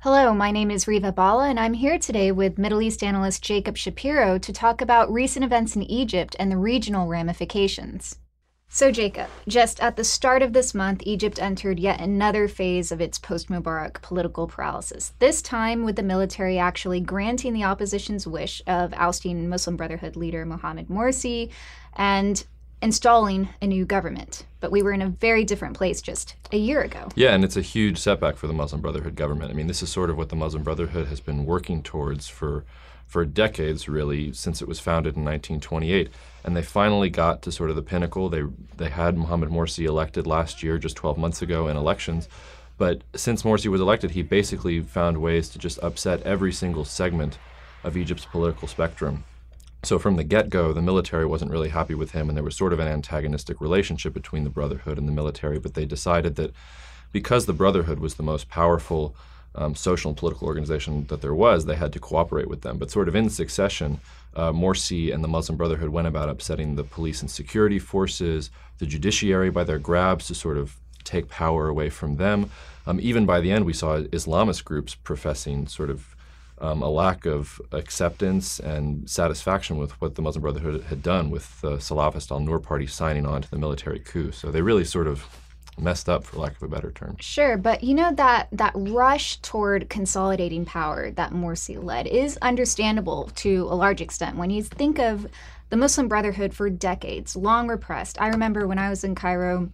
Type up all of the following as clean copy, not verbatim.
Hello, my name is Reva Bhalla, and I'm here today with Middle East analyst Jacob Shapiro to talk about recent events in Egypt and the regional ramifications. So, Jacob, just at the start of this month, Egypt entered yet another phase of its post-Mubarak political paralysis, this time with the military actually granting the opposition's wish of ousting Muslim Brotherhood leader Mohammed Morsi and installing a new government. But we were in a very different place just a year ago. Yeah, and it's a huge setback for the Muslim Brotherhood government. I mean, this is sort of what the Muslim Brotherhood has been working towards for decades, really, since it was founded in 1928. And they finally got to sort of the pinnacle. They had Mohammed Morsi elected last year, just 12 months ago in elections. But since Morsi was elected, he basically found ways to just upset every single segment of Egypt's political spectrum. So from the get-go, the military wasn't really happy with him, and there was sort of an antagonistic relationship between the Brotherhood and the military. But they decided that because the Brotherhood was the most powerful social and political organization that there was, they had to cooperate with them. But sort of in succession, Morsi and the Muslim Brotherhood went about upsetting the police and security forces, the judiciary by their grabs to sort of take power away from them. Even by the end, we saw Islamist groups professing sort of a lack of acceptance and satisfaction with what the Muslim Brotherhood had done, with the Salafist al-Nur party signing on to the military coup. So they really sort of messed up, for lack of a better term. Sure, but you know that rush toward consolidating power that Morsi led is understandable to a large extent. When you think of the Muslim Brotherhood for decades, long repressed. I remember when I was in Cairo,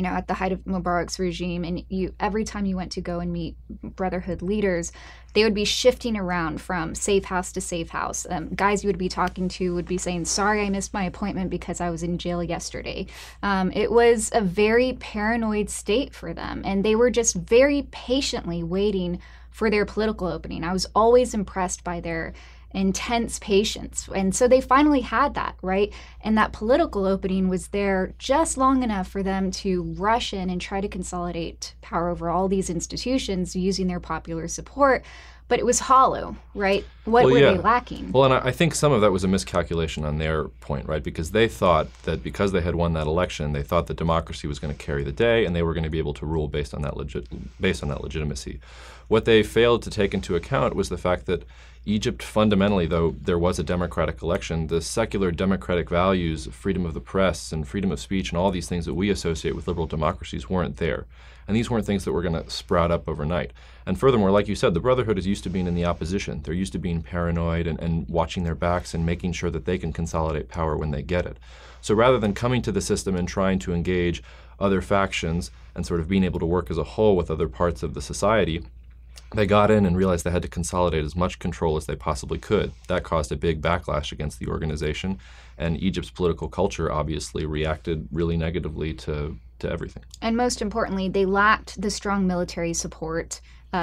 at the height of Mubarak's regime, and every time you went to go and meet Brotherhood leaders, they would be shifting around from safe house to safe house. Guys you would be talking to would be saying, sorry, I missed my appointment because I was in jail yesterday. It was a very paranoid state for them, and they were just very patiently waiting for their political opening. I was always impressed by their intense patience. And so they finally had that, right? And that political opening was there just long enough for them to rush in and try to consolidate power over all these institutions using their popular support. But it was hollow, right? What were they lacking? Well, and I think some of that was a miscalculation on their point, right? Because they thought that because they had won that election, they thought that democracy was going to carry the day and they were going to be able to rule based on that legitimacy. What they failed to take into account was the fact that Egypt fundamentally, though there was a democratic election, the secular democratic values, freedom of the press and freedom of speech and all these things that we associate with liberal democracies weren't there. And these weren't things that were going to sprout up overnight. And furthermore, like you said, the Brotherhood is used to being in the opposition. They're used to being paranoid and watching their backs and making sure that they can consolidate power when they get it. So rather than coming to the system and trying to engage other factions and sort of being able to work as a whole with other parts of the society, they got in and realized they had to consolidate as much control as they possibly could. That caused a big backlash against the organization, and Egypt's political culture obviously reacted really negatively to everything. And most importantly, they lacked the strong military support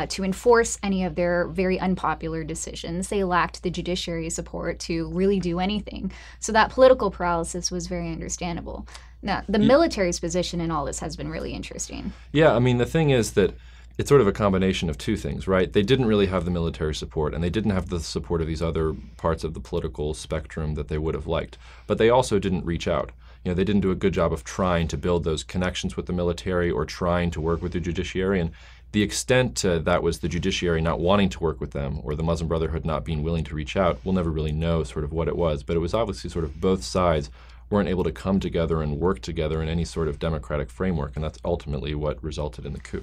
to enforce any of their very unpopular decisions. They lacked the judiciary support to really do anything. So that political paralysis was very understandable. Now, the military's position in all this has been really interesting. Yeah, I mean, the thing is that it's sort of a combination of two things, right? They didn't really have the military support, and they didn't have the support of these other parts of the political spectrum that they would have liked. But they also didn't reach out. They didn't do a good job of trying to build those connections with the military or trying to work with the judiciary. And the extent that was the judiciary not wanting to work with them or the Muslim Brotherhood not being willing to reach out, we'll never really know sort of what it was. But it was obviously sort of both sides weren't able to come together and work together in any sort of democratic framework, and that's ultimately what resulted in the coup.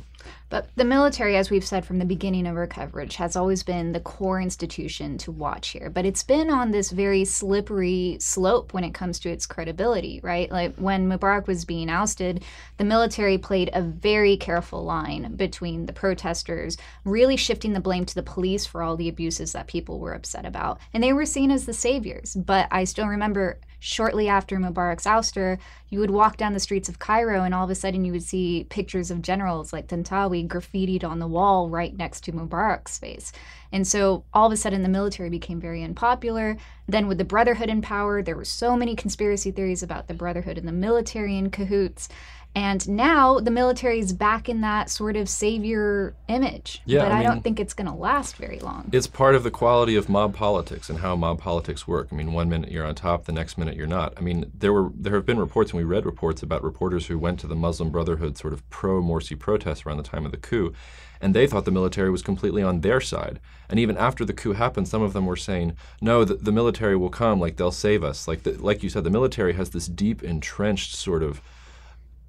But the military, as we've said from the beginning of our coverage, has always been the core institution to watch here. But it's been on this very slippery slope when it comes to its credibility, right? Like when Mubarak was being ousted, the military played a very careful line between the protesters, really shifting the blame to the police for all the abuses that people were upset about. And they were seen as the saviors. But I still remember shortly after Mubarak's ouster, you would walk down the streets of Cairo and all of a sudden you would see pictures of generals like Tantawi graffitied on the wall right next to Mubarak's face. And so all of a sudden the military became very unpopular. Then with the Brotherhood in power, there were so many conspiracy theories about the Brotherhood and the military in cahoots. And now the military is back in that sort of savior image. Yeah, but I I mean, don't think it's going to last very long. it's part of the quality of mob politics and how mob politics work. I mean, one minute you're on top, the next minute you're not. I mean, there have been reports, and we read reports about reporters who went to the Muslim Brotherhood sort of pro-Morsi protests around the time of the coup, and they thought the military was completely on their side. And even after the coup happened, some of them were saying, no, the military will come, like they'll save us. Like you said, the military has this deep, entrenched sort of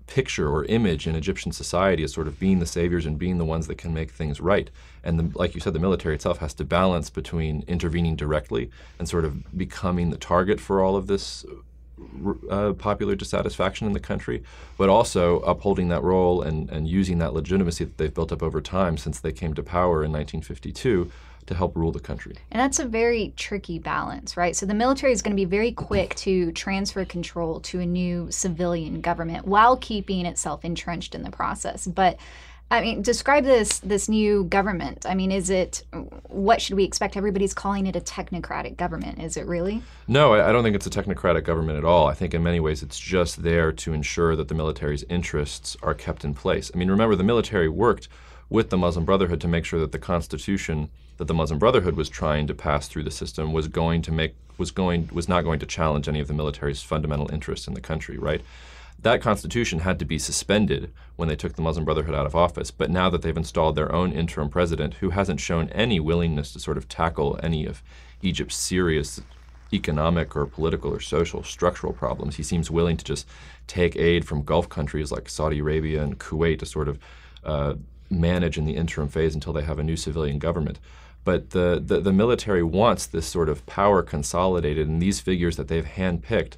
picture or image in Egyptian society as sort of being the saviors and being the ones that can make things right. And like you said, the military itself has to balance between intervening directly and sort of becoming the target for all of this popular dissatisfaction in the country, but also upholding that role and using that legitimacy that they've built up over time since they came to power in 1952 to help rule the country. And that's a very tricky balance, right? So the military is going to be very quick to transfer control to a new civilian government while keeping itself entrenched in the process. But I mean, describe this new government. I mean, what should we expect? Everybody's calling it a technocratic government. Is it really? No, I don't think it's a technocratic government at all. I think in many ways it's just there to ensure that the military's interests are kept in place. I mean, remember, the military worked with the Muslim Brotherhood to make sure that the constitution that the Muslim Brotherhood was trying to pass through the system was not going to challenge any of the military's fundamental interests in the country, right? That constitution had to be suspended when they took the Muslim Brotherhood out of office. But now that they've installed their own interim president, who hasn't shown any willingness to sort of tackle any of Egypt's serious economic or political or social structural problems, he seems willing to just take aid from Gulf countries like Saudi Arabia and Kuwait to sort of manage in the interim phase until they have a new civilian government. But the military wants this sort of power consolidated, and these figures that they've handpicked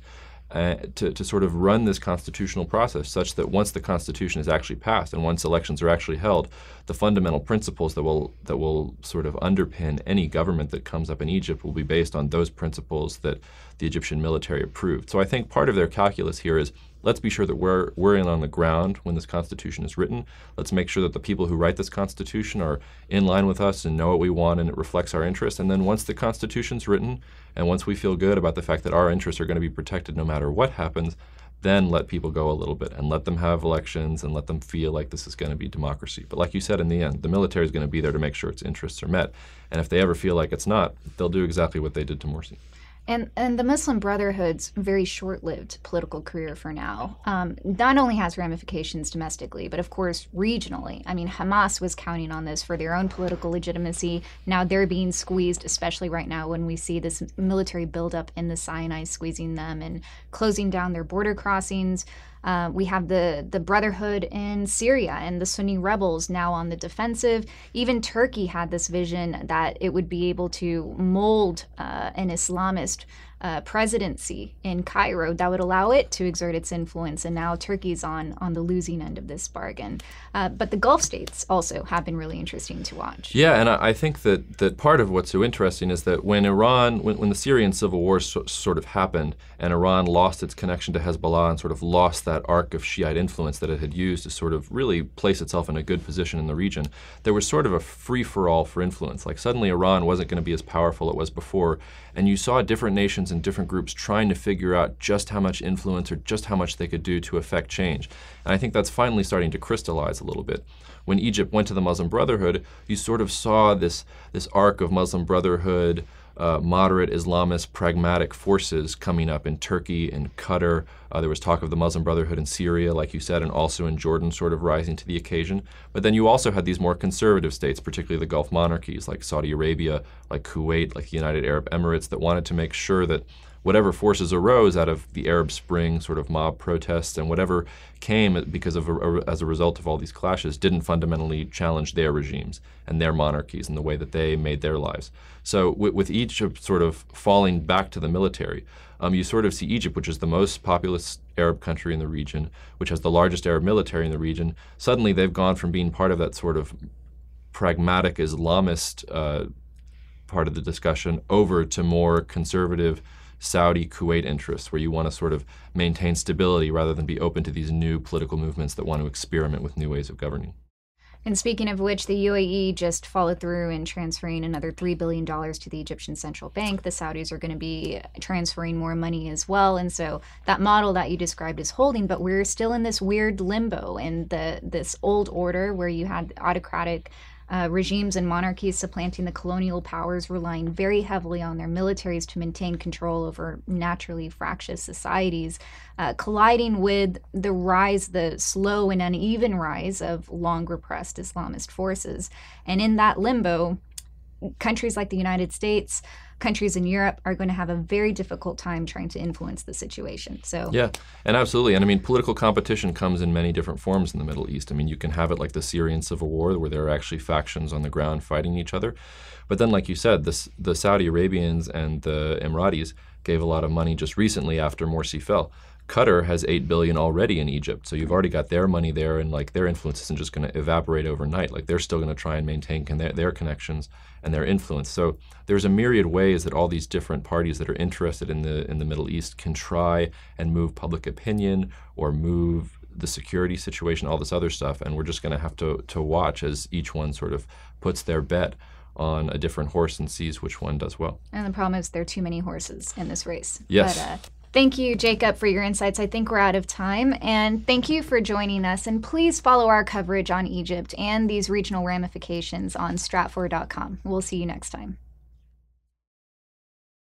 to sort of run this constitutional process such that once the Constitution is actually passed and once elections are actually held, the fundamental principles that will sort of underpin any government that comes up in Egypt will be based on those principles that the Egyptian military approved. So I think part of their calculus here is, let's be sure that we're in on the ground when this Constitution is written. Let's make sure that the people who write this Constitution are in line with us and know what we want and it reflects our interests. And then once the Constitution's written and once we feel good about the fact that our interests are going to be protected no matter what happens, then let people go a little bit and let them have elections and let them feel like this is going to be democracy. But like you said, in the end, the military is going to be there to make sure its interests are met. And if they ever feel like it's not, they'll do exactly what they did to Morsi. And the Muslim Brotherhood's very short-lived political career for now not only has ramifications domestically, but of course regionally. I mean, Hamas was counting on this for their own political legitimacy. Now they're being squeezed, especially right now when we see this military buildup in the Sinai squeezing them and closing down their border crossings. We have the Brotherhood in Syria and the Sunni rebels now on the defensive. Even Turkey had this vision that it would be able to mold an Islamist presidency in Cairo that would allow it to exert its influence, and now Turkey's on the losing end of this bargain. But the Gulf states also have been really interesting to watch. Yeah, and I think that part of what's so interesting is that when the Syrian civil war sort of happened and Iran lost its connection to Hezbollah and sort of lost that arc of Shiite influence that it had used to sort of really place itself in a good position in the region, there was sort of a free-for-all for influence. Like suddenly Iran wasn't going to be as powerful as it was before, and you saw different nations and different groups trying to figure out just how much influence or just how much they could do to affect change. And I think that's finally starting to crystallize a little bit. When Egypt went to the Muslim Brotherhood, you sort of saw this arc of Muslim Brotherhood, moderate Islamist pragmatic forces coming up in Turkey and Qatar. There was talk of the Muslim Brotherhood in Syria, like you said, and also in Jordan sort of rising to the occasion. But then you also had these more conservative states, particularly the Gulf monarchies like Saudi Arabia, like Kuwait, like the United Arab Emirates, that wanted to make sure that whatever forces arose out of the Arab Spring sort of mob protests and whatever came as a result of all these clashes didn't fundamentally challenge their regimes and their monarchies and the way that they made their lives. So with Egypt sort of falling back to the military, you sort of see Egypt, which is the most populous Arab country in the region, which has the largest Arab military in the region. Suddenly they've gone from being part of that sort of pragmatic Islamist part of the discussion over to more conservative Saudi, Kuwait interests, where you want to sort of maintain stability rather than be open to these new political movements that want to experiment with new ways of governing. And speaking of which, the UAE just followed through in transferring another $3 billion to the Egyptian central bank. The Saudis are going to be transferring more money as well. And so that model that you described is holding, but we're still in this weird limbo in this old order where you had autocratic regimes and monarchies supplanting the colonial powers, relying very heavily on their militaries to maintain control over naturally fractious societies, colliding with the slow and uneven rise of long repressed Islamist forces. And in that limbo, countries like the United States, countries in Europe are going to have a very difficult time trying to influence the situation. So yeah, and absolutely. And I mean, political competition comes in many different forms in the Middle East. I mean, you can have it like the Syrian civil war, where there are actually factions on the ground fighting each other. But then, like you said, the Saudi Arabians and the Emiratis gave a lot of money just recently after Morsi fell. Qatar has $8 billion already in Egypt, so you've already got their money there, and like their influence isn't just going to evaporate overnight. Like they're still going to try and maintain their connections and their influence. So there's a myriad ways that all these different parties that are interested in the Middle East can try and move public opinion or move the security situation, all this other stuff, and we're just going to have to watch as each one sort of puts their bet on a different horse and sees which one does well. And the problem is there are too many horses in this race. Yes. But, thank you, Jacob, for your insights. I think we're out of time. And thank you for joining us. And please follow our coverage on Egypt and these regional ramifications on stratfor.com. We'll see you next time.